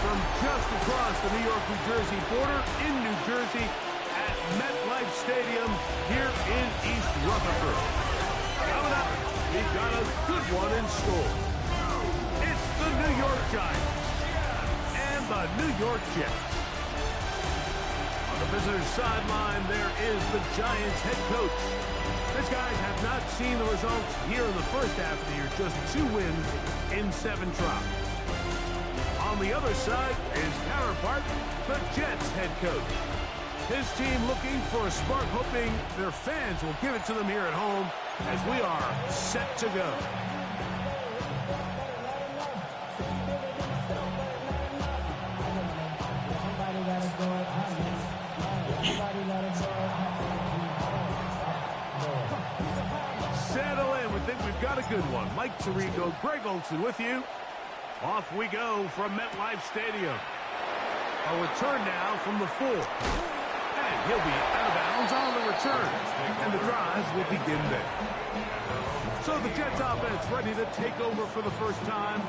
from just across the New York-New Jersey border in New Jersey at MetLife Stadium here in East Rutherford. Coming up, we've got a good one in store. It's the New York Giants and the New York Jets. On the visitor's sideline, there is the Giants head coach. These guys have not seen the results here in the first half of the year. Just 2 wins in 7 tries. On the other side, his counterpart, the Jets head coach. His team looking for a spark, hoping their fans will give it to them here at home as we are set to go. Settle in. We think we've got a good one. Mike Tirico, Greg Olson with you. Off we go from MetLife Stadium. A return now from the 4. And he'll be out of bounds on the return. And the drives will begin there. So the Jets offense ready to take over for the first time.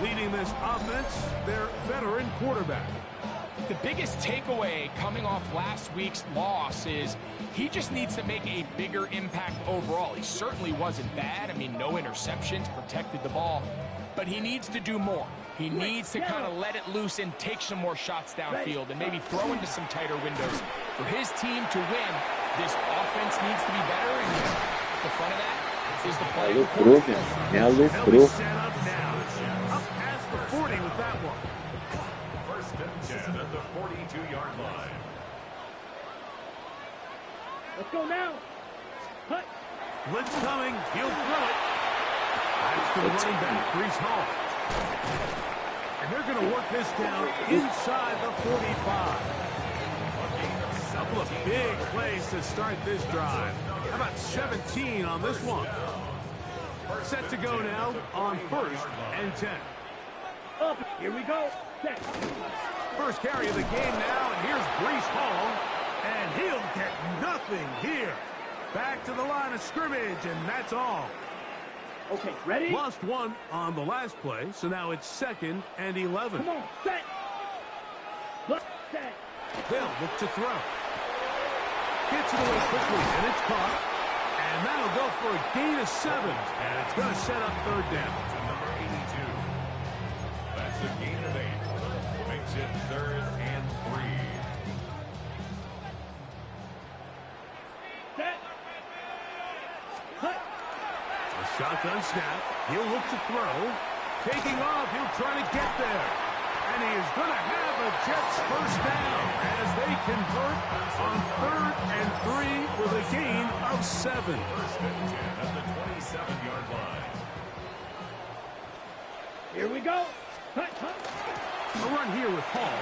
Leading this offense, their veteran quarterback. The biggest takeaway coming off last week's loss is he just needs to make a bigger impact overall. He certainly wasn't bad. I mean, no interceptions, protected the ball. But he needs to do more. He needs to kind of let it loose and take some more shots downfield and maybe throw into some tighter windows. For his team to win, this offense needs to be better, and at the front of that is the play. They'll be set up now. Up past the 40 with that one. First and 10 at the 42-yard line. Let's go now. Cut. Blitz coming. He'll throw it. That's to the running back, Breece Hall. And they're going to work this down inside the 45. A couple of big plays to start this drive. How about 17 on this one? Set to go now on 1st and 10. Up. Here we go. Set. First carry of the game now, and here's Breece Hall. And he'll get nothing here. Back to the line of scrimmage, and that's all. Okay, ready? Lost 1 on the last play, so now it's 2nd and 11. Come on, set. Look, set. They'll look to throw. Gets it away quickly, and it's caught. And that'll go for a gain of 7. And it's going to set up 3rd down. To number 82. That's a gain of 8. Makes it 3rd and 3. Set. Cut. A shotgun snap. He'll look to throw. Taking off, he'll try to get there. And he is going to have a Jets first down as they convert on 3rd and 3 with a gain of 7. First and 10 at the 27-yard line. Here we go. Cut, cut. A run here with Hall.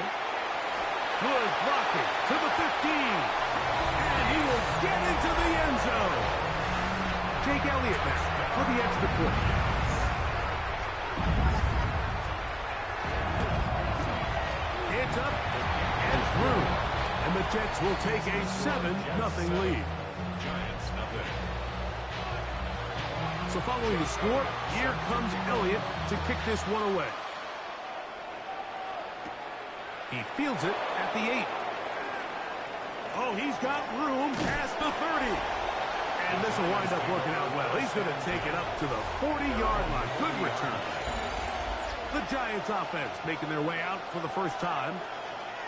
Good blocking to the 15. And he will get into the end zone. Jake Elliott now for the extra point. It's up and through. And the Jets will take a 7-0 lead. Giants nothing. So following the score, here comes Elliott to kick this one away. He fields it at the 8. Oh, he's got room past the 30. And this will wind up working out well. He's going to take it up to the 40-yard line. Good return. The Giants offense making their way out for the first time.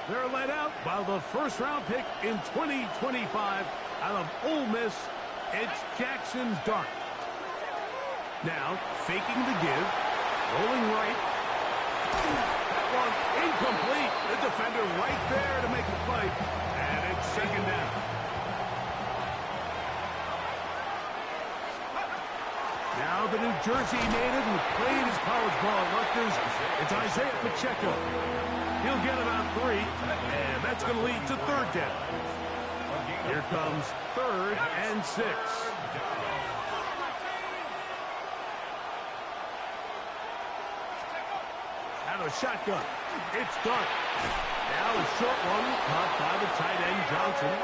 They're led out by the first-round pick in 2025 out of Ole Miss. It's Jackson Dart. Now, faking the give. Rolling right. That one incomplete. The defender right there to make the play. And it's 2nd down. Now the New Jersey native who played his college ball at Rutgers, it's Isaiah Pacheco. He'll get about 3, and that's going to lead to 3rd down. Here comes 3rd and 6. Out of a shotgun. It's Dart. Now a short one caught by the tight end Johnson.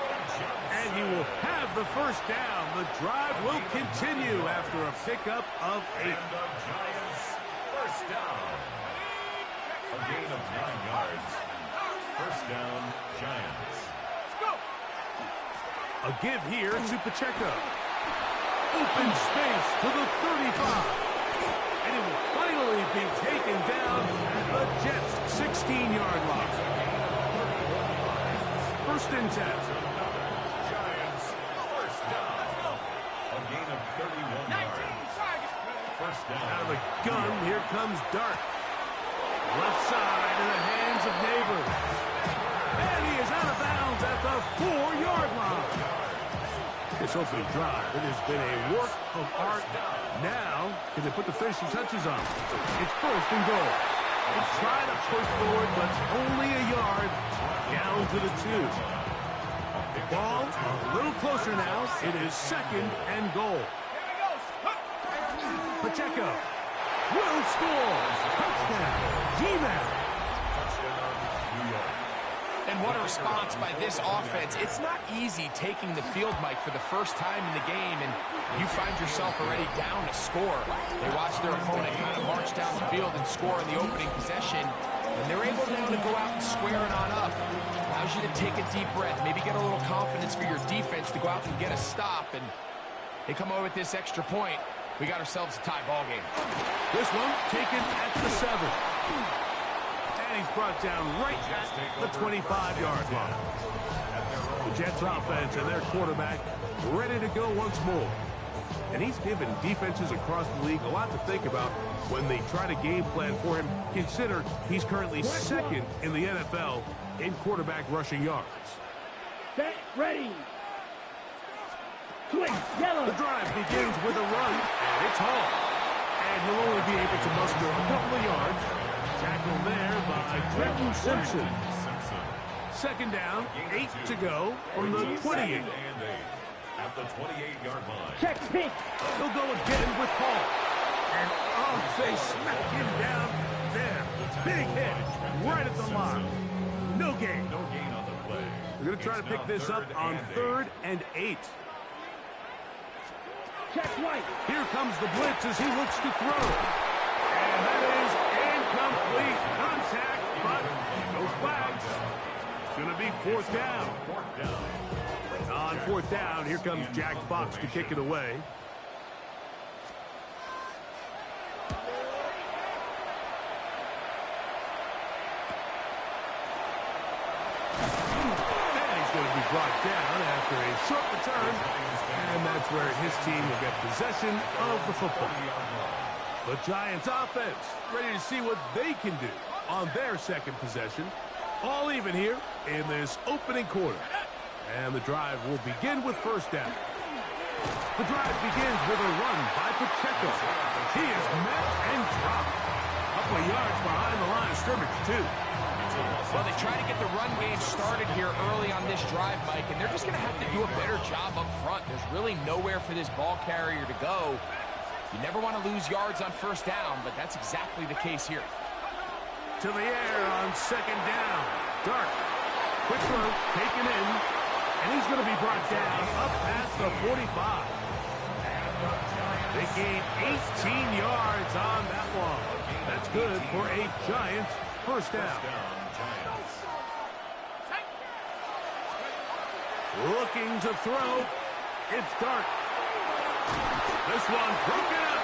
And he will have the first down. The drive will continue after a pickup of 8. And the Giants first down. A gain of 9 yards. First down, Giants. A give here to Pacheco. Open space to the 35. And it will finally be taken down at the Jets' 16-yard line. First and 10. Giants, first down. A gain of 31 yards. First down. Out of the gun, here comes Dart. Left side in the hands of Neighbors. And he is out of bounds at the 4-yard line. This opening drive, it has been a work of art. Now, can they put the finishing touches on? It's first and goal. They try to push forward, but only a yard down to the 2. Ball a little closer now. It is second and goal. Pacheco will score. Touchdown. G-Man. And what a response by this offense. It's not easy taking the field, Mike, for the first time in the game, and you find yourself already down a score. They watch their opponent kind of march down the field and score in the opening possession, and they're able now to go out and square it on up. Allows you to take a deep breath, maybe get a little confidence for your defense to go out and get a stop, and they come away with this extra point. We got ourselves a tie ball game. This one taken at the 7. And he's brought down right at the 25-yard line. The Jets offense and their quarterback ready to go once more. And he's given defenses across the league a lot to think about when they try to game plan for him. Consider he's currently second in the NFL in quarterback rushing yards. Set, ready. Swing, yellow. The drive begins with a run, and it's Hall. And he'll only be able to muster a couple of yards. Tackled there by Trenton Simpson. Second down, 8 to go from the 28. At the 28-yard line. Check, pitch. He'll go again with Hall. And oh, they smack him down there. Big hit right at the line. No gain. No gain on the play. We're going to try to pick this up on 3rd and 8. Check, right. Here comes the blitz as he looks to throw. And that is incomplete contact, but no flags. It's going to be 4th down. On 4th down, here comes Jack Fox to kick it away. And he's going to be brought down after a short return. And that's where his team will get possession of the football. The Giants offense ready to see what they can do on their second possession. All even here in this opening quarter. And the drive will begin with first down. The drive begins with a run by Pacheco. He is met and dropped. A couple of yards behind the line of scrimmage, too. Well, they try to get the run game started here early on this drive, Mike, and they're just going to have to do a better job up front. There's really nowhere for this ball carrier to go. You never want to lose yards on first down, but that's exactly the case here. To the air on second down. Dart. Quick throw, taken in. And he's going to be brought down up past the 45. They gain 18 yards on that one. That's good for a Giants first down. Looking to throw. It's Dart. This one broken up.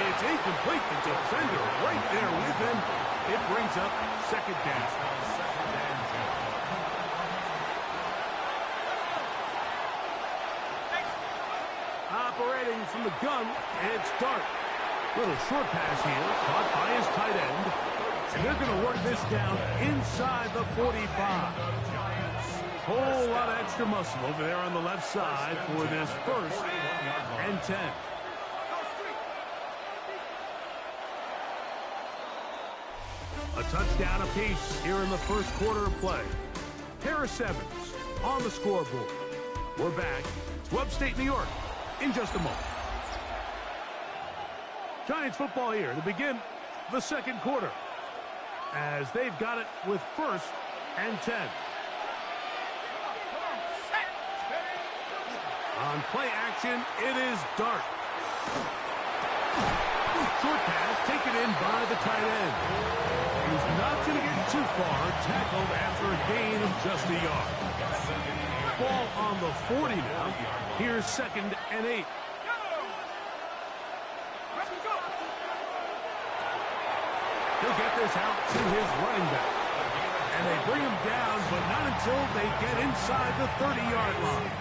It's incomplete. The defender right there with him. It brings up second down. Operating from the gun, it's Dart. Little short pass here, caught by his tight end. And they're going to work this down inside the 45. Whole lot of extra muscle over there on the left side for this first and 10. A touchdown apiece here in the first quarter of play. Harris Evans on the scoreboard. We're back to upstate New York in just a moment. Giants football here to begin the second quarter as they've got it with first and 10. On play action, it is Dart. Short pass taken in by the tight end. He's not going to get too far. Tackled after a gain of just a yard. Ball on the 40 now. Here's 2nd and 8. He'll get this out to his running back. And they bring him down, but not until they get inside the 30-yard line.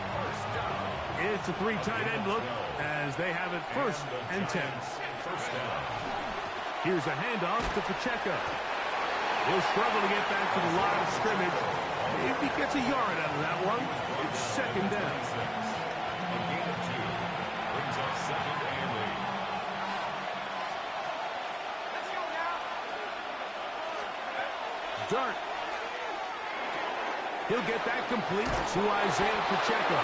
It's a 3 tight end look as they have it 1st and 10. Here's a handoff to Pacheco. He'll struggle to get back to the line of scrimmage. If he gets a yard out of that one, it's 2nd down. A gain of 2 brings up 2nd and 8. Dart. He'll get that complete to Isaiah Pacheco.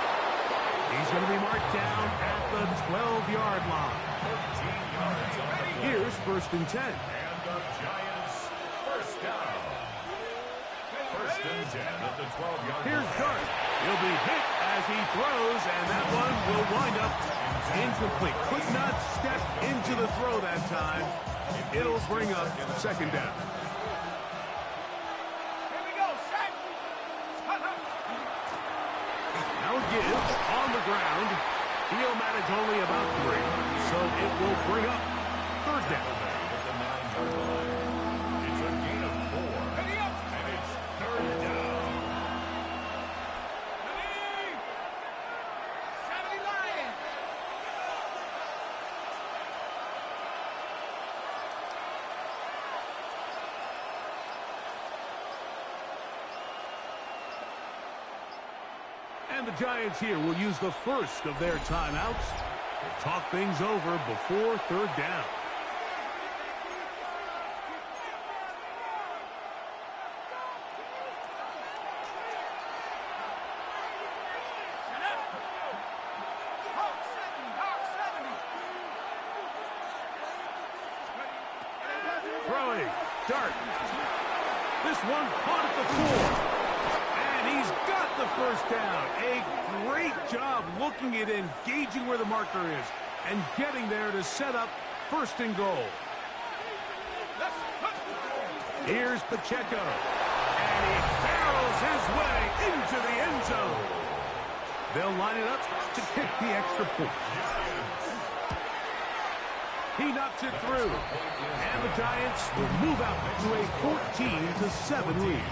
He's going to be marked down at the 12-yard line. 13 yards on the play. Here's 1st and 10. And the Giants first down. 1st and 10 at the 12-yard line. Here's Dart. He'll be hit as he throws, and that one will wind up incomplete. Could not step into the throw that time. It'll bring up 2nd down. Now a give on the ground. He'll manage only about 3, so it will bring up 3rd down. At the 9-yard line. It's a gain of 4. And it's 3rd down. And the Giants here will use the 1st of their timeouts to talk things over before 3rd down. Throwing. Dart. This one caught at the 4. He's got the 1st down. A great job looking at engaging where the marker is and getting there to set up 1st and goal. Here's Pacheco. And he barrels his way into the end zone. They'll line it up to kick the extra point. He knocks it through. And the Giants will move out to a 14-7 lead.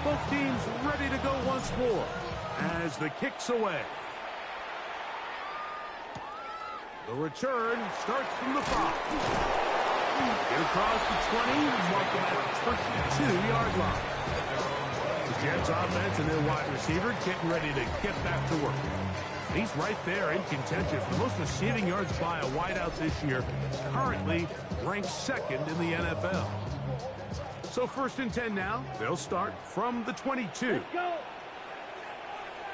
Both teams ready to go once more as the kick's away. The return starts from the 5. Get across the 20, mark them at the 22-yard line. The Jets offense and their wide receiver getting ready to get back to work. He's right there in contention for most receiving yards by a wideout this year, currently ranked 2nd in the NFL. So 1st and 10 now. They'll start from the 22.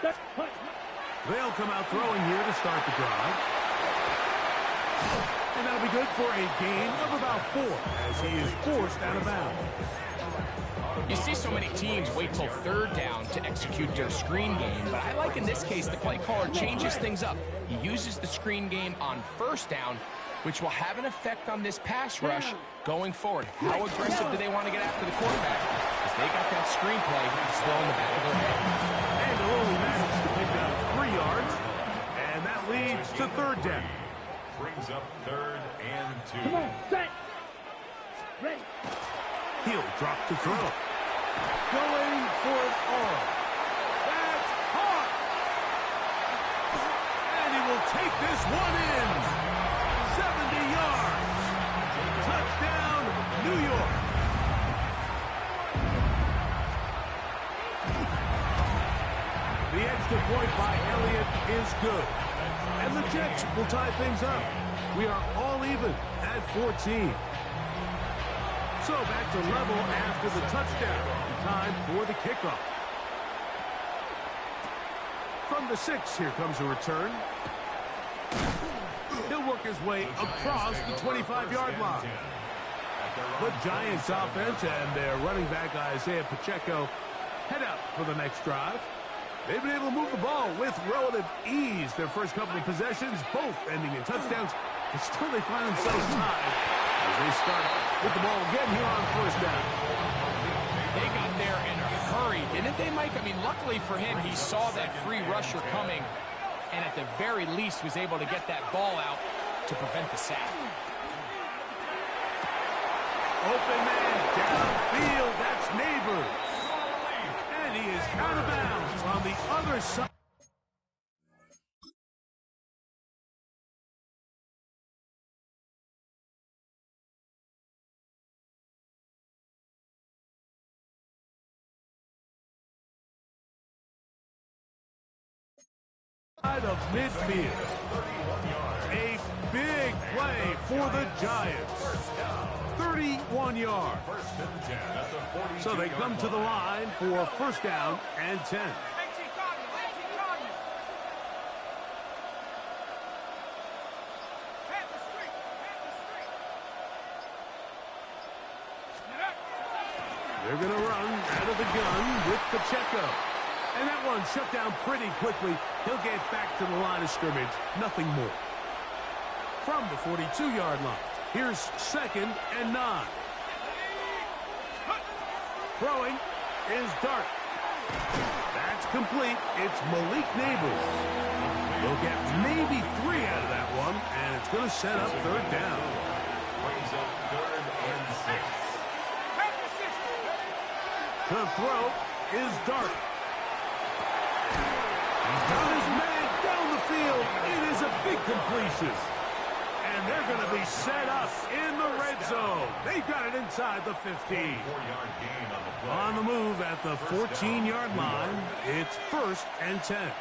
Let's go. They'll come out throwing here to start the drive. And that'll be good for a gain of about 4 as he is forced out of bounds. You see so many teams wait till 3rd down to execute their screen game, but I like in this case the play caller changes things up. He uses the screen game on 1st down, which will have an effect on this pass rush going forward. How aggressive do they want to get after the quarterback? Because they got that screen play still in the back of their head. And they'll only manage to pick up 3 yards, and that leads to 3rd down. Brings up 3rd and 2. Come on, set. Ready. He'll drop to throw. Going for it all. That's caught. And he will take this one in. 70 yards. Touchdown, New York. The extra point by Elliott is good. And the Jets will tie things up. We are all even at 14. So back to level after the touchdown. Time for the kickoff. From the 6, here comes a return. He'll work his way across the 25-yard line. The Giants offense and their running back Isaiah Pacheco head out for the next drive. They've been able to move the ball with relative ease. Their first couple of possessions, both ending in touchdowns, but still they find themselves tied as they start with the ball again here on first down. They got there in a hurry, didn't they, Mike? I mean, luckily for him, he saw that free rusher coming, and at the very least was able to get that ball out to prevent the sack. Open man downfield, that's Neighbors. And he is out of bounds on the other side. Of midfield. A big play for the Giants. 31 yards. So they come to the line for first down and 10. They're going to run out of the gun with Pacheco. And that one shut down pretty quickly. He'll get back to the line of scrimmage. Nothing more. From the 42-yard line, here's 2nd and 9. Throwing is Dart. That's complete. It's Malik Neighbors. They'll get maybe 3 out of that one, and it's going to set up third down. Brings up 3rd and 6. The throw is Dart. He's got his man down the field. It is a big completion. And they're going to be set up in the red zone. They've got it inside the 15. 4-yard gain on the play. On the move at the 14-yard line, it's 1st and 10.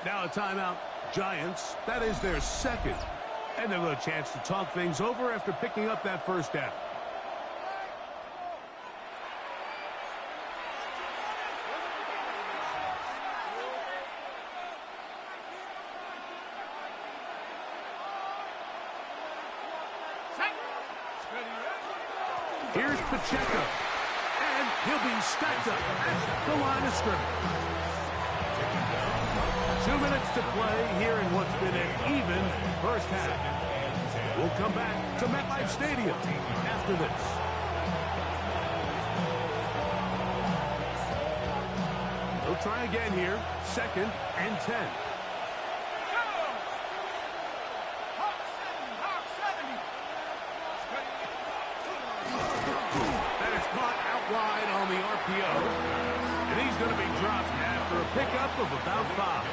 Now a timeout. Giants, that is their 2nd. And they'll have a chance to talk things over after picking up that first down. Here's Pacheco. And he'll be stacked up at the line of scrimmage. 2 minutes to play here in what's been an even first half. We'll come back to MetLife Stadium after this. They'll try again here. 2nd and 10. That is caught out wide on the RPO. And he's going to be dropped after a pickup of about 5.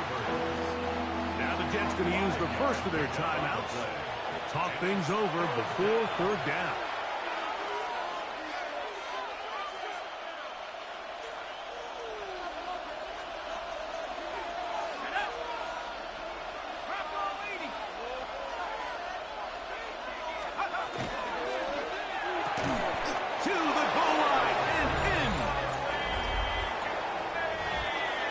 Now the Jets going to use the first of their timeouts to talk things over before third down. To the goal line and in.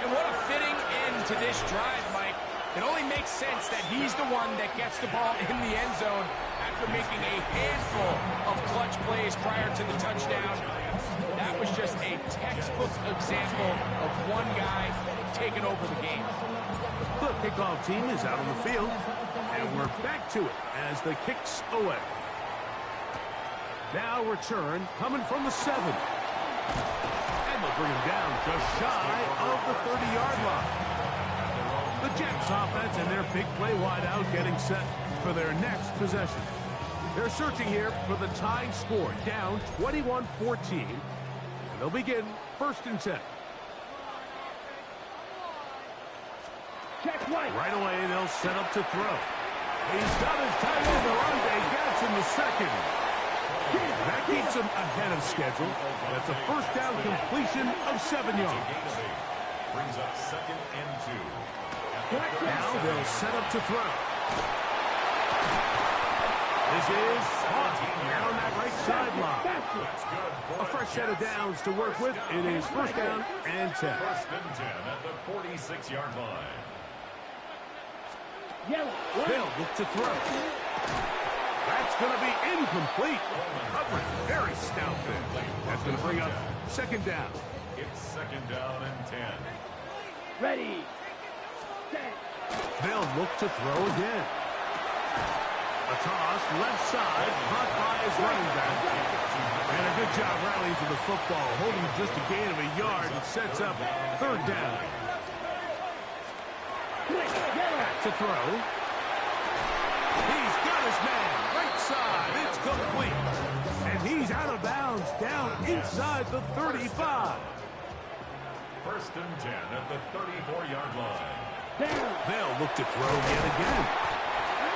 And what a fitting end to this drive, Mike. It only makes sense that he's the one that gets the ball in the end zone after making a handful of clutch plays prior to the touchdown. That was just a textbook example of one guy taking over the game. The kickoff team is out on the field, and we're back to it as the kick's away. Now return coming from the 7. And they'll bring him down just shy of the 30-yard line. The Jets offense and their big play wide out getting set for their next possession. They're searching here for the tying score, down 21-14. And they'll begin 1st and 10. Check right. Right away, they'll set up to throw. He's got his tight end, Arande Gadsden the 2nd. That keeps him ahead of schedule. That's a first down completion of 7 yards. Brings up 2nd and 2. Now they'll set up to throw. This is caught down that right sideline. A fresh set of downs to work with. It is first down and 10. 1st and 10 at the 46-yard line. Yellow. They'll look to throw. That's going to be incomplete. Coverage very stout there. That's going to bring up second down. It's second down and 10. Ready. Set. They'll look to throw again. A toss, left side, caught by his running back. And a good job rallying to the football, holding just a gain of a yard and sets up third down. Back to throw. He's got his man, right side, it's complete. And he's out of bounds, down inside the 35. First and 10 at the 34-yard line. They'll look to throw yet again.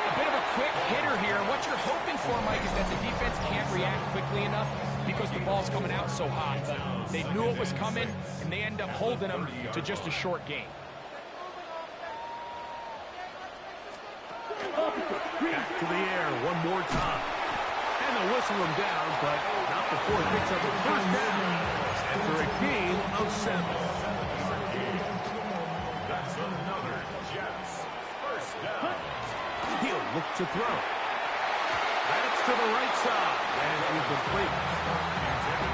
A bit of a quick hitter here. What you're hoping for, Mike, is that the defense can't react quickly enough because the ball's coming out so hot. They knew it was coming, and they end up holding them to just a short gain. Back to the air one more time. And they'll whistle him down, but not before he picks up a first down after a gain of 7. That's another Jets first down. He'll look to throw. That's to the right side, and incomplete.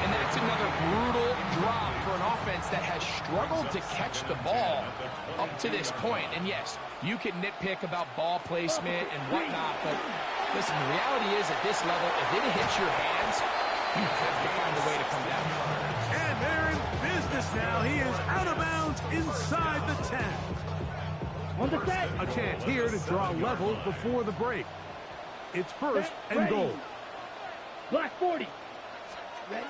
And that's another brutal drop for an offense that has struggled to catch the ball up to this point. And yes, you can nitpick about ball placement and whatnot, but listen, the reality is at this level, if it hits your hands, you have to find a way to come down. And they're in business now. He is out of bounds inside the 10. On the set. A chance here to draw level before the break. It's first and goal. Black 40. Ready.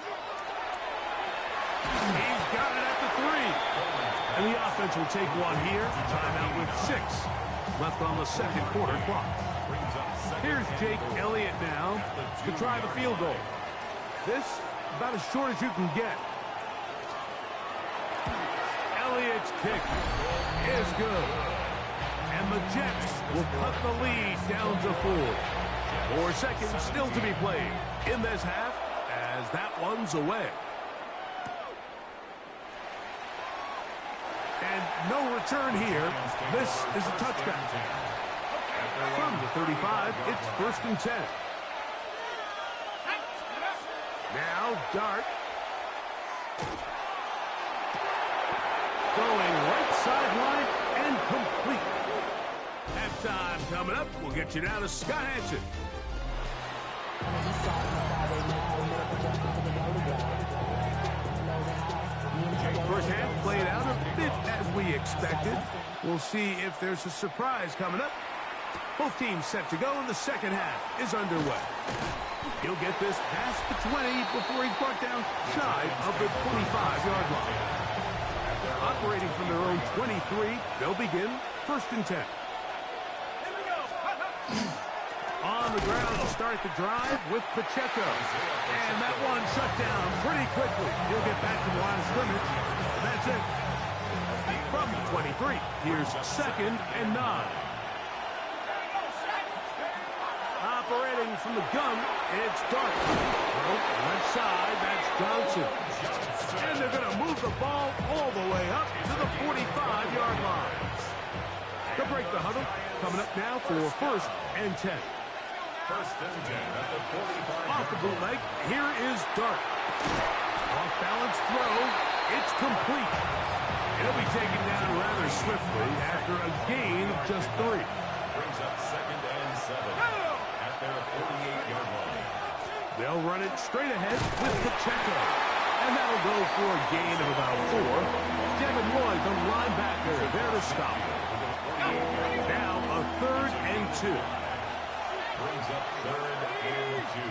He's got it at the 3. And the offense will take one here. Timeout with 6 left on the second quarter clock. Here's Jake Elliott now to try the field goal. This about as short as you can get. Elliott's kick is good. And the Jets will cut the lead down to 4. 4 seconds still to be played in this half as that one's away. And no return here. This is a touchdown. From the 35, it's first and 10. Now Dart. Going right sideline and complete. Halftime coming up. We'll get you down to Scott Hansen. First half played out a bit as we expected. We'll see if there's a surprise coming up. Both teams set to go, and the second half is underway. He'll get this past the 20 before he's brought down shy of the 25-yard line. Operating from their own 23, they'll begin first and 10. On the ground to start the drive with Pacheco. And that one shut down pretty quickly. He'll get back to the line of scrimmage. That's it. From the 23, here's second and 9. Operating from the gun, it's Dart. Left side, that's Johnson. And they're going to move the ball all the way up to the 45-yard line. They'll break the huddle. Coming up now for first and 10. First and 10 at the 45. Off the bootleg, here is Dart. Off balance throw, it's complete. It'll be taken down rather swiftly after a gain of just 3. Brings up second and 7 at their 48-yard line. They'll run it straight ahead with Pacheco. And that'll go for a gain of about 4. Devin Lloyd, the linebacker, there to stop. Now a third and 2. Brings up third and 2.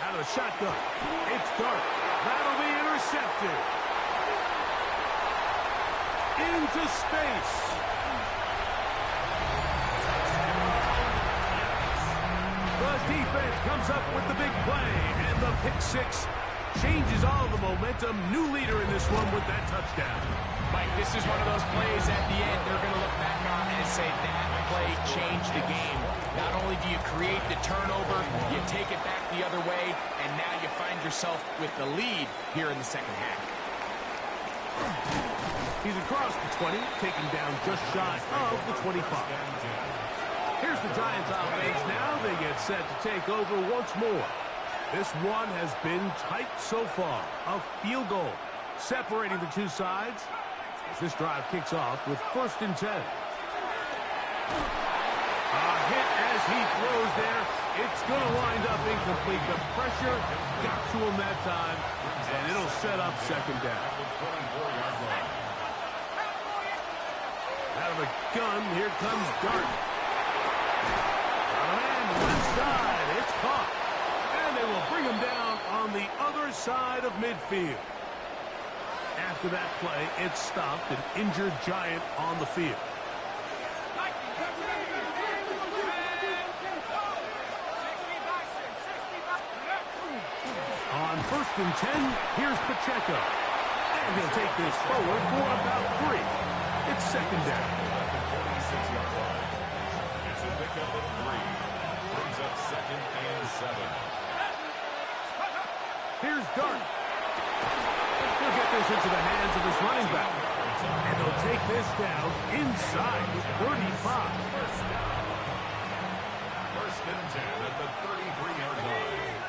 Out of the shotgun, it's Dart. That'll be intercepted. Into space. The defense comes up with the big play, and the pick 6 changes all the momentum. New leader in this one with that touchdown. Mike, this is one of those plays at the end they're going to look back on and say that play changed the game. Not only do you create the turnover, you take it back the other way, and now you find yourself with the lead here in the second half. He's across the 20, taking down just shy of the 25. Here's the Giants offense now. They get set to take over once more. This one has been tight so far. A field goal separating the two sides as this drive kicks off with 1st and 10. A hit as he throws there. It's going to wind up incomplete. The pressure got to him that time, and it'll set up 2nd down. Out of the gun, here comes Dart. And left side, it's caught. And they will bring him down on the other side of midfield. After that play, it stopped an injured Giant on the field. On 1st and 10, here's Pacheco. And he'll take this forward for about 3. It's 2nd down. It's a pickup of 3. Brings up 2nd and 7. Here's Dart. He'll get this into the hands of his running back. And they'll take this down inside the 35. 1st and 10 at the 33-yard line.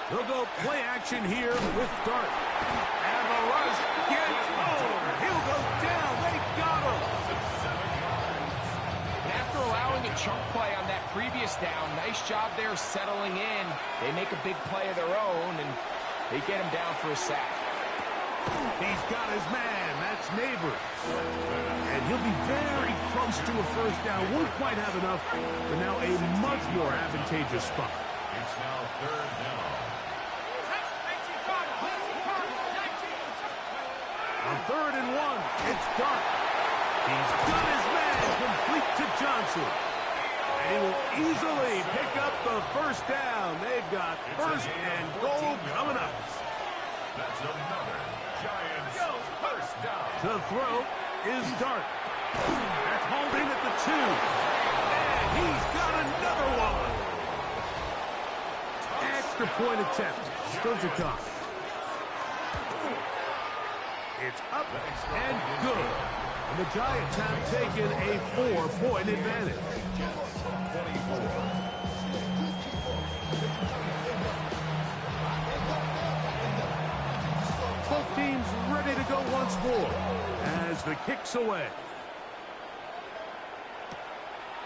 They'll go play action here with Dart. And the rush gets over. He'll go down. They got him. And after allowing a chunk play on that previous down, nice job there settling in. They make a big play of their own, and they get him down for a sack. He's got his man. That's Neighbors. And he'll be very close to a 1st down. Won't quite have enough, but now a much more advantageous spot. It's now 3rd down. On 3rd and 1, it's Dart. He's got his man complete to Johnson. And he will easily pick up the 1st down. They've got 1st and goal coming up. That's another Giants 1st down. To throw is Dart. That's holding at the 2. And he's got another one. Extra point attempt. Still to come. It's up and good. And the Giants have taken a 4-point advantage. Both teams ready to go once more as the kick's away.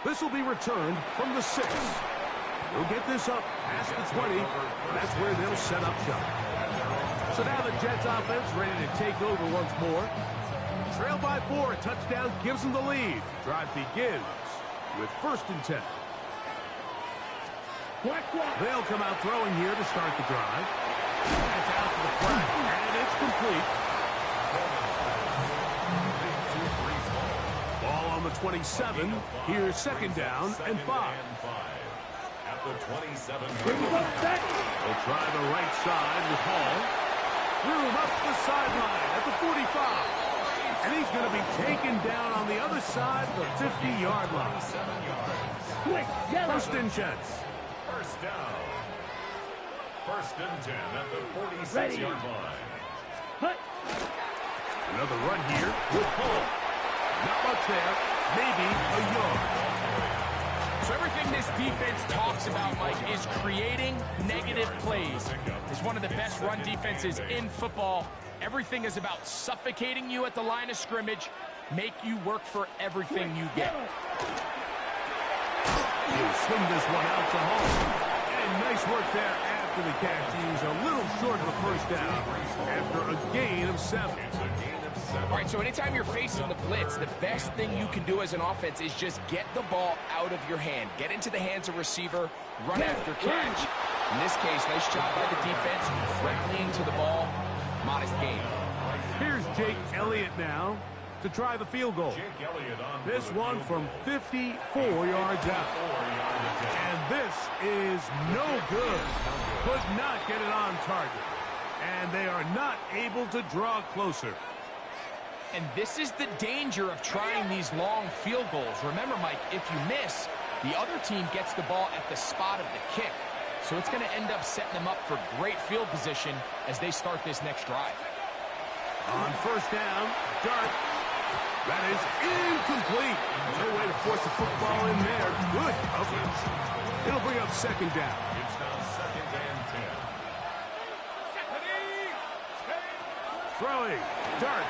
This will be returned from the 6. They'll get this up past the 20. That's where they'll set up shop. So now the Jets offense ready to take over once more. Trail by 4, a touchdown gives them the lead. Drive begins with 1st and 10. They'll come out throwing here to start the drive. It's out to the flat, and it's complete. Ball on the 27. Here's 2nd down and 5. At the 27. They'll try the right side with Hall. Room up the sideline at the 45. And he's going to be taken down on the other side of the 50-yard line. 1st and 10. 1st down. 1st and 10 at the 46-yard line. Another run here with Hall. Not much there. Maybe a yard. So everything this defense talks about, Mike, is creating negative plays. It's one of the best run defenses in football. Everything is about suffocating you at the line of scrimmage, make you work for everything you get. He'll swing this one out to Hall. And nice work there after the catch. He's a little short of the 1st down after a gain of 7. All right, so anytime you're facing the blitz, the best thing you can do as an offense is just get the ball out of your hand. Get into the hands of receiver, run after catch. In this case, nice job by the defense, rallying to the ball. Modest gain. Here's Jake Elliott now to try the field goal. This one from 54 yards out. And this is no good. Could not get it on target. And they are not able to draw closer. And this is the danger of trying these long field goals. Remember, Mike, if you miss, the other team gets the ball at the spot of the kick. So it's going to end up setting them up for great field position as they start this next drive. On 1st down, Dart. That is incomplete. No way to force the football in there. Good coverage. It'll bring up second down. It's now second and 10. Throwing. Dart.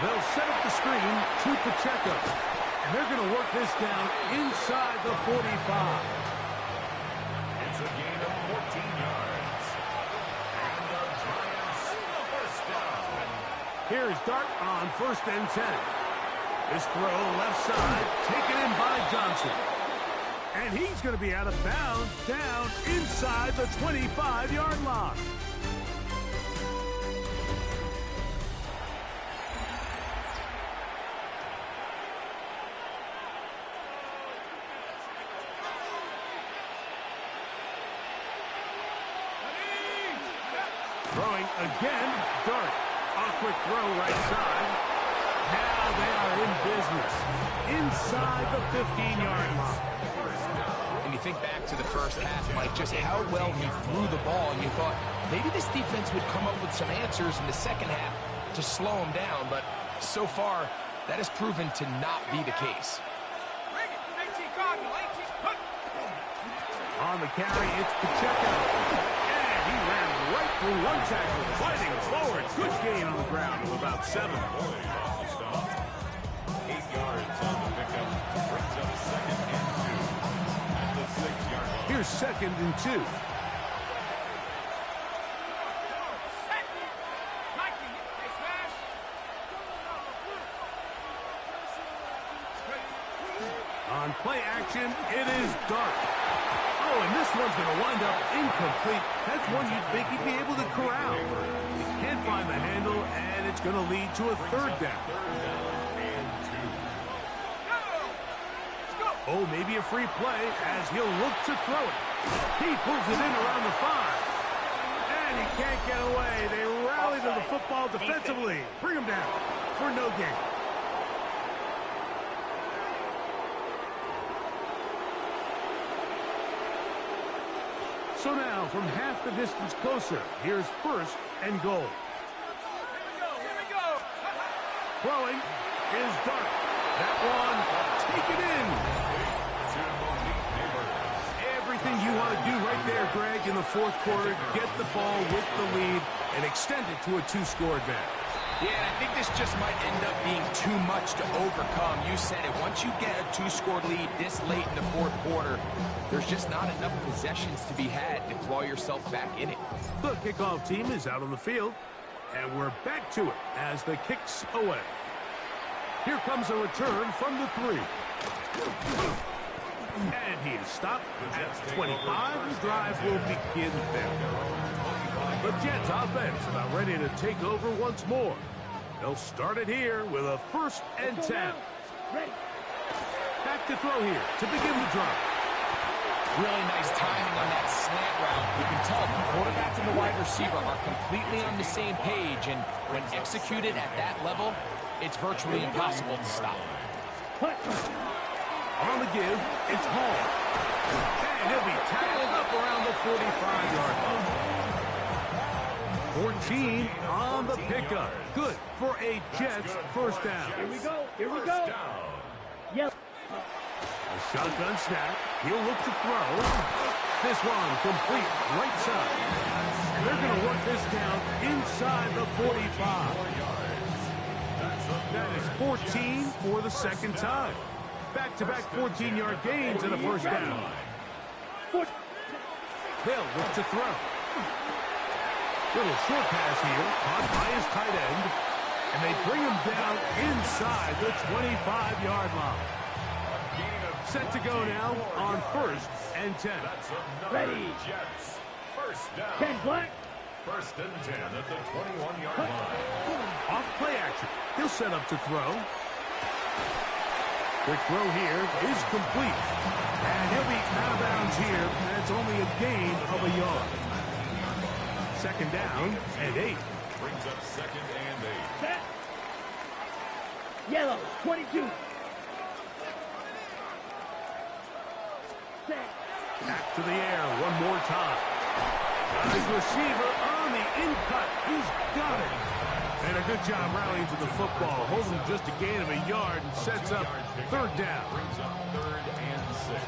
They'll set up the screen to Pacheco. And they're going to work this down inside the 45. It's a gain of 14 yards. And the Giants first down. Here's Dart on first and 10. This throw left side taken in by Johnson. And he's going to be out of bounds down inside the 25-yard line. Throwing again, Dart. A quick throw right side. Now they are in business. Inside the 15-yard line. And you think back to the first half, Mike, just how well he threw the ball, and you thought maybe this defense would come up with some answers in the second half to slow him down, but so far, that has proven to not be the case. On the carry, it's Pacheco. And he ran right through one tackle, fighting forward. Good gain on the ground of about 7. 8 yards on the pickup. Brings up second and 2. At the 6-yard line. Here's second and 2. On play action, it is Dart. Oh, and this one's going to wind up incomplete. That's one you'd think he'd be able to corral. He can't find the handle, and it's going to lead to a third down. Oh, maybe a free play as he'll look to throw it. He pulls it in around the 5. And he can't get away. They rally to the football defensively. Bring him down for no gain. So now, from half the distance closer, here's first and goal. Here we go. Throwing is Dart. That one taken in. Everything you want to do right there, Greg, in the fourth quarter, get the ball with the lead and extend it to a 2-score advantage. Yeah, I think this just might end up being too much to overcome. You said it. Once you get a 2-score lead this late in the fourth quarter, there's just not enough possessions to be had to claw yourself back in it. The kickoff team is out on the field, and we're back to it as the kick's away. Here comes a return from the 3. And he is stopped at 25. The drive will begin there. The Jets offense about ready to take over once more. They'll start it here with a first and 10. Back to throw here to begin the drive. Really nice timing on that slant route. You can tell the quarterback and the wide receiver are completely on the same page, and when executed at that level, it's virtually impossible to stop. On the give, it's Hall. And he'll be tackled up around the 45-yard line. 14 on the pickup. Good for a Jets first down. Here we go. Here we go. Yep. A shotgun snap. He'll look to throw. This one complete right side. And they're going to work this down inside the 45. That is 14 for the second time. Back-to-back 14-yard gains and a first down. They'll look to throw. Little short pass here, caught by his tight end, and they bring him down inside the 25-yard line. Set to go now on first and 10. Ready. Jets. First down. 10 black. First and 10 at the 21-yard line. Off play action. He'll set up to throw. Quick throw here is complete. And he'll be out of bounds here. That's only a gain of a yard. Second down and 8. Brings up second and 8. Set. Yellow. 22. Set. Back to the air one more time. Got his receiver on the in-cut. He's got it. And a good job rallying to the football, holding just a gain of a yard and sets up third down. Brings up 3rd and 6.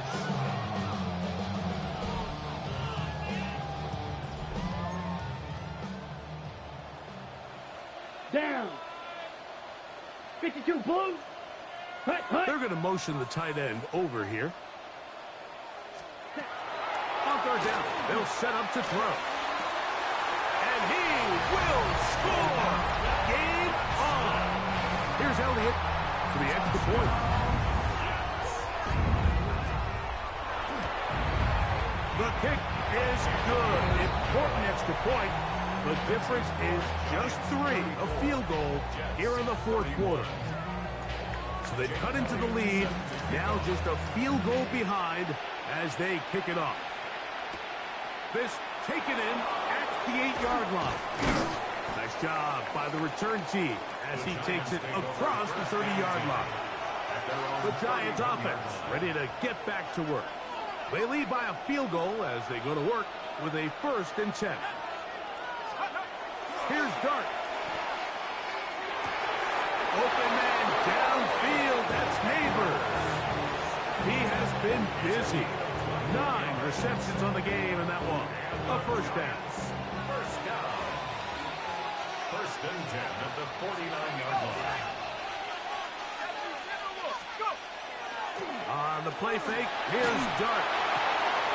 Down. 52 blue. Hut, hut. They're going to motion the tight end over here. On third down, they'll set up to throw. And he will score. Game on. Here's Elliott for the extra point. The kick is good. Important extra point. The difference is just 3, a field goal here in the 4th quarter. So they cut into the lead. Now just a field goal behind as they kick it off. This taken in at the 8-yard line. Nice job by the return team as he takes it across the 30-yard line. The Giants offense ready to get back to work. They lead by a field goal as they go to work with a 1st and 10. Here's Dart. Open man downfield. That's Neighbors. He has been busy. 9 receptions on the game, and that one a 1st down. 1st down. 1st and 10 at the 49-yard line. On the play fake, here's Dart.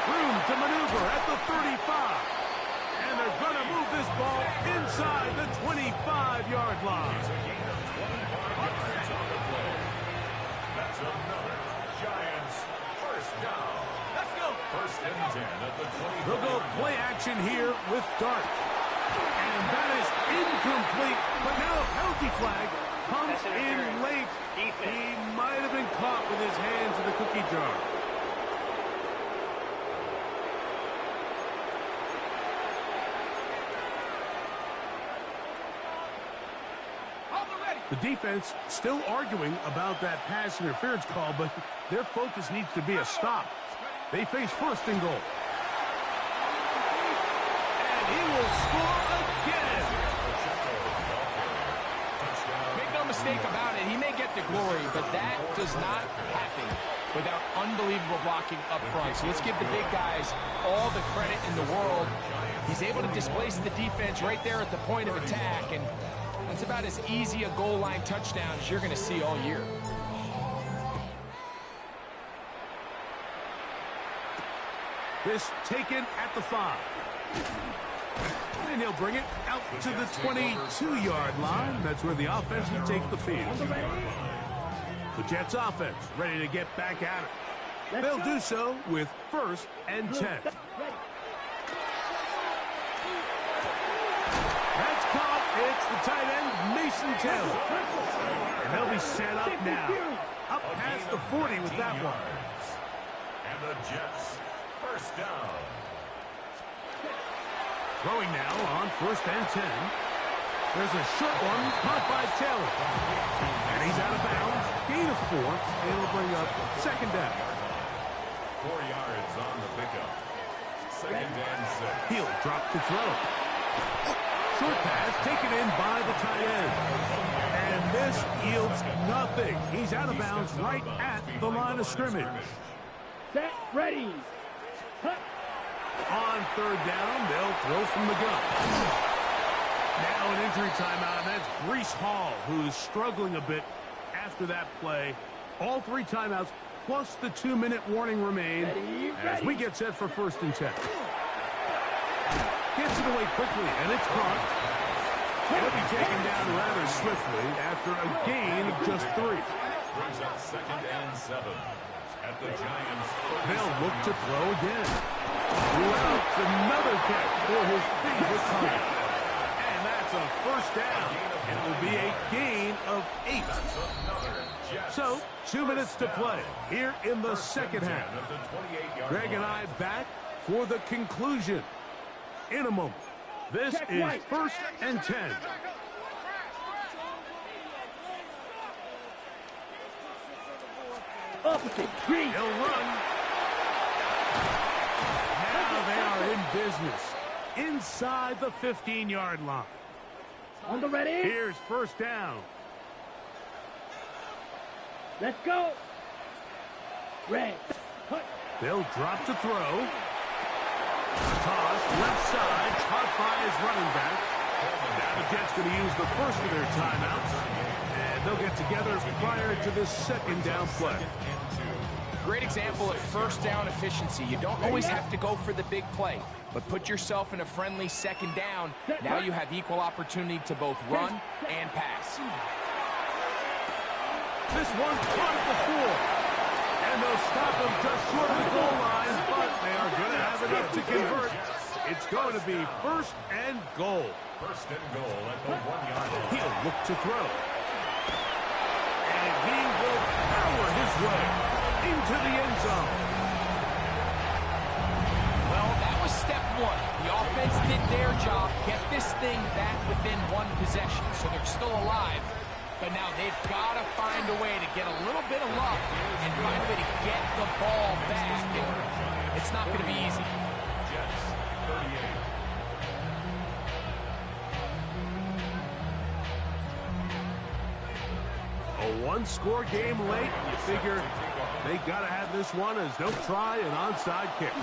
Room to maneuver at the 35. And they're going to move this ball inside the 25-yard line. That's another Giants 1st down. Let's go. 1st and 10 at the 25. They'll go play action here with Dart. And that is incomplete. But now a penalty flag comes in late. He might have been caught with his hands in the cookie jar. The defense still arguing about that pass interference call, but their focus needs to be a stop. They face 1st and goal. And he will score again. Make no mistake about it, he may get the glory, but that does not happen without unbelievable blocking up front. So let's give the big guys all the credit in the world. He's able to displace the defense right there at the point of attack, and that's about as easy a goal line touchdown as you're going to see all year. This taken at the 5. And he'll bring it out to the 22-yard line. That's where the offense will take the field. The Jets offense ready to get back at it. They'll do so with 1st and 10. That's caught. It's the tight end, Mason Taylor. And they'll be set up now. Up past the 40 with that one. And the Jets 1st down. Throwing now on 1st and 10. There's a short one caught by Taylor. And he's out of bounds. Gain of 4. It'll bring up 2nd down. 4 yards on the pickup. 2nd and 6. He'll drop to throw. Short pass taken in by the tight end. And this yields nothing. He's out of bounds right at the line of scrimmage. Set, ready. Hut. On 3rd down, they'll throw from the gun. Now an injury timeout, and that's Breece Hall, who's struggling a bit after that play. All 3 timeouts, plus the 2-minute warning remain as we get set for 1st and 10. Gets it away quickly, and it's caught. He'll be taken down rather swiftly after a gain of just 3. Brings up 2nd and 7 at the Giants. They'll look to throw again. Louds another catch for his favorite target. And that's a 1st down. It will be a gain of 8. So, 2 minutes to play here in the 2nd half. Greg and I back for the conclusion in a moment. This is 1st and 10. Opposite, green. He'll run. Now they are in business inside the 15-yard line. On the ready. Here's first down. Let's go. Red. Hut. They'll drop to throw. Toss, left side, caught by his running back. Now the Jets going to use the first of their timeouts. And they'll get together prior to this second down play. Great example of first down efficiency. You don't always have to go for the big play, but put yourself in a friendly second down. Now you have equal opportunity to both run and pass. This one caught at the 4. And they'll stop him just short of the goal line, but they are going to have enough to convert. It's going to be first and goal. First and goal at the 1-yard line. He'll look to throw. And he will power his way into the end zone. Well, that was step one. The offense did their job, get this thing back within one possession, so they're still alive. But now they've got to find a way to get a little bit of luck and find a way to get the ball back. It's not going to be easy. Jets, 38. A one-score game late. You figure they got to have this one as they'll try an onside kick.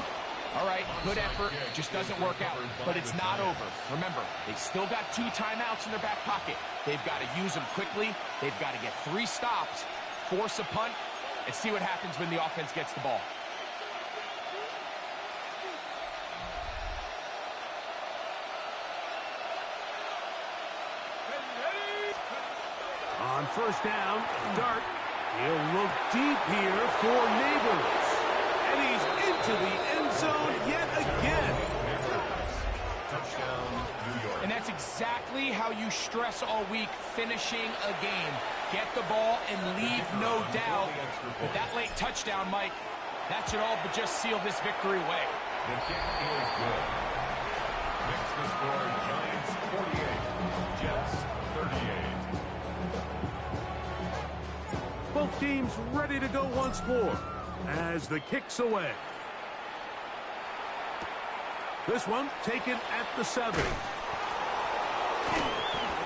All right, good effort. Just doesn't work out. But it's not over. Remember, they've still got 2 timeouts in their back pocket. They've got to use them quickly. They've got to get 3 stops, force a punt, and see what happens when the offense gets the ball. On first down, Dart. He'll look deep here for Neighbors. And he's into the end zone yet again. Touchdown, New York. And that's exactly how you stress all week, finishing a game. Get the ball and leave no doubt. But that late touchdown, Mike, that should all but just seal this victory away. The kick is good. Makes the score Giants 48, Jets 38. Both teams ready to go once more as the kick's away. This one taken at the 7.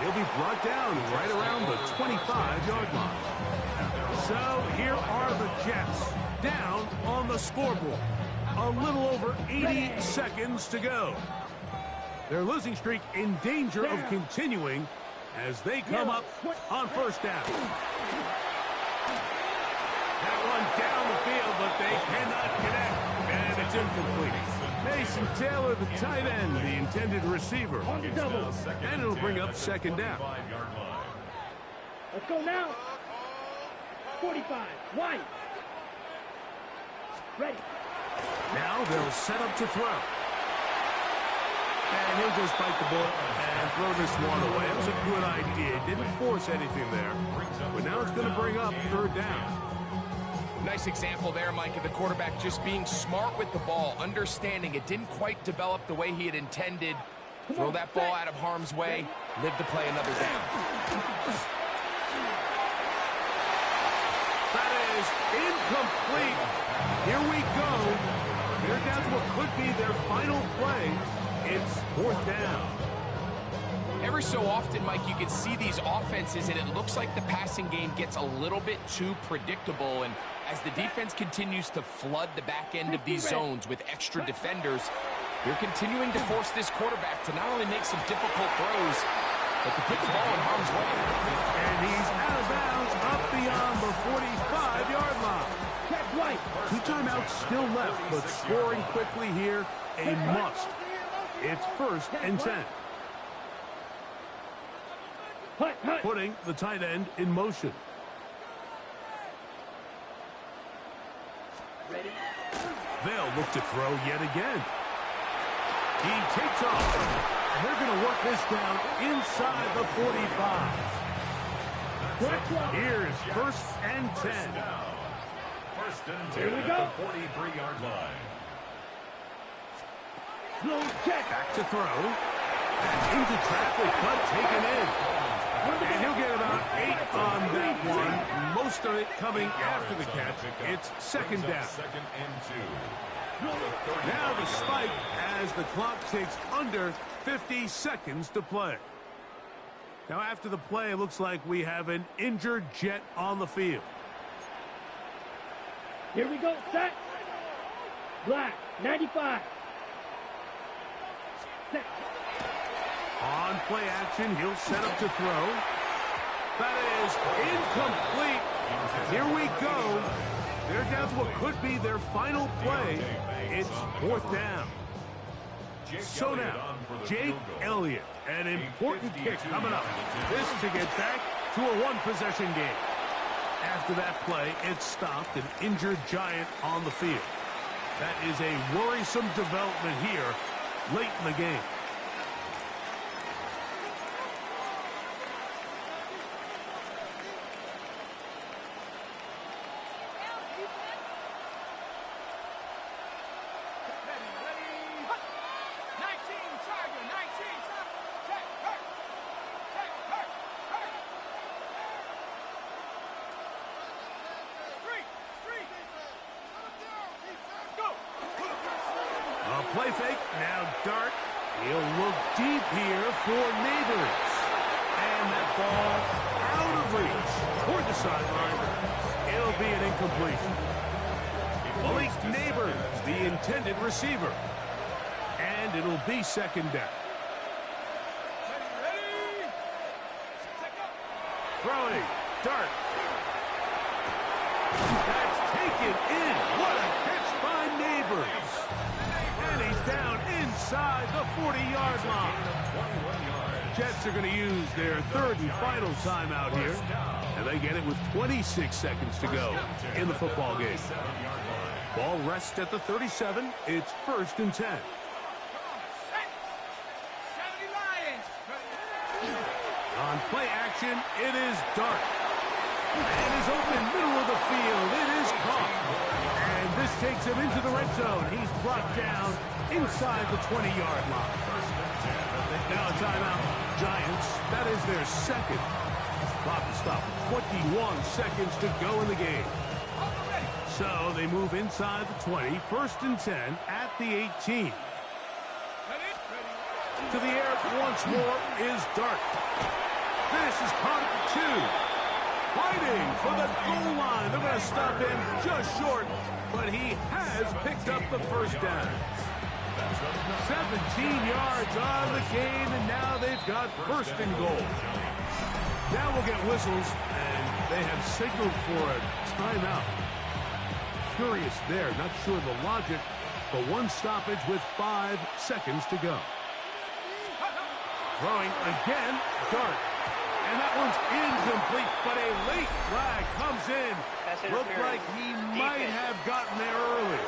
He'll be brought down right around the 25-yard line. So here are the Jets down on the scoreboard. A little over 80 seconds to go. Their losing streak in danger of continuing as they come up on first down. That one down the field, but they cannot connect, and it's incomplete. Mason Taylor, the tight end, the intended receiver. And it'll bring up second down. Let's go now. 45. White. Ready. Now they'll set up to throw. And he'll just bite the ball and throw this one away. It was a good idea. Didn't force anything there. But now it's going to bring up third down. Nice example there, Mike, of the quarterback just being smart with the ball, understanding it didn't quite develop the way he had intended. Throw that ball out of harm's way, live to play another down. That is incomplete. Here we go. They're down to what could be their final play. It's fourth down. Every so often, Mike, you can see these offenses, and it looks like the passing game gets a little bit too predictable. And as the defense continues to flood the back end of these zones with extra defenders, they're continuing to force this quarterback to not only make some difficult throws, but to put the ball in harm's way. And he's out of bounds up beyond the 45-yard line. 2 timeouts still left, but scoring quickly here, a must. It's first and 10. Putting the tight end in motion. Ready. They'll look to throw yet again. He takes off. They're going to work this down inside the 45. Here's first and 10. First and 10 Here we go. at the 43-yard line. Slow check. Back to throw. And into traffic, but taken in. And he'll get about 8 on that one. Most of it coming after the catch. It's second down. Second and 2. Now the spike as the clock takes under 50 seconds to play. Now, after the play, it looks like we have an injured Jet on the field. Here we go, set. Black, 95. Set. On play action, he'll set up to throw. That is incomplete. Here we go. They're down to what could be their final play. It's 4th down. So now, Jake Elliott, an important kick coming up. This to get back to a one-possession game. After that play, it stopped an injured Giant on the field. That is a worrisome development here late in the game. Play fake, now Dart. He'll look deep here for Neighbors. And that ball out of reach toward the sideline. It'll be an incompletion. Blake Neighbors, the intended receiver. And it'll be 2nd down. Throwing, Dart. That's taken in. What a catch by Neighbors. And he's down inside the 40-yard line. Jets are going to use their 3rd and final timeout here. And they get it with 26 seconds to go in the football game. Ball rests at the 37. It's 1st and 10. On play action, it is Dart. And is open middle of the field. It is caught. And this takes him into the red zone. He's brought down inside the 20-yard line. Now a timeout. Giants, that is their 2nd. Clock to stop. 21 seconds to go in the game. So they move inside the 20. 1st and 10 at the 18. To the air once more is Dart. This is caught at the 2. Fighting for the goal line. They're going to stop him just short, but he has picked up the 1st down. 17 yards on the gain, and now they've got 1st and goal. Now we'll get whistles, and they have signaled for a timeout. Curious there, not sure the logic, but one stoppage with 5 seconds to go. Throwing again, Dart. And that one's incomplete, but a late flag comes in. Looked like he might have gotten there early.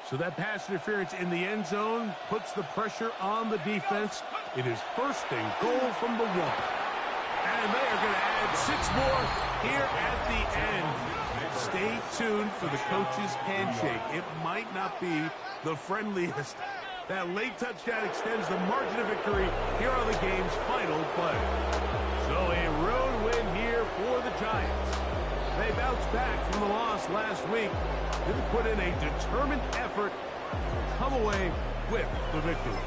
So that pass interference in the end zone puts the pressure on the defense. It is 1st and goal from the 1. And they are going to add 6 more here at the end. Stay tuned for the coach's handshake. It might not be the friendliest. That late touchdown extends the margin of victory here on the game's final play. So a road win here for the Giants. They bounced back from the loss last week. Didn't put in a determined effort to come away with the victory.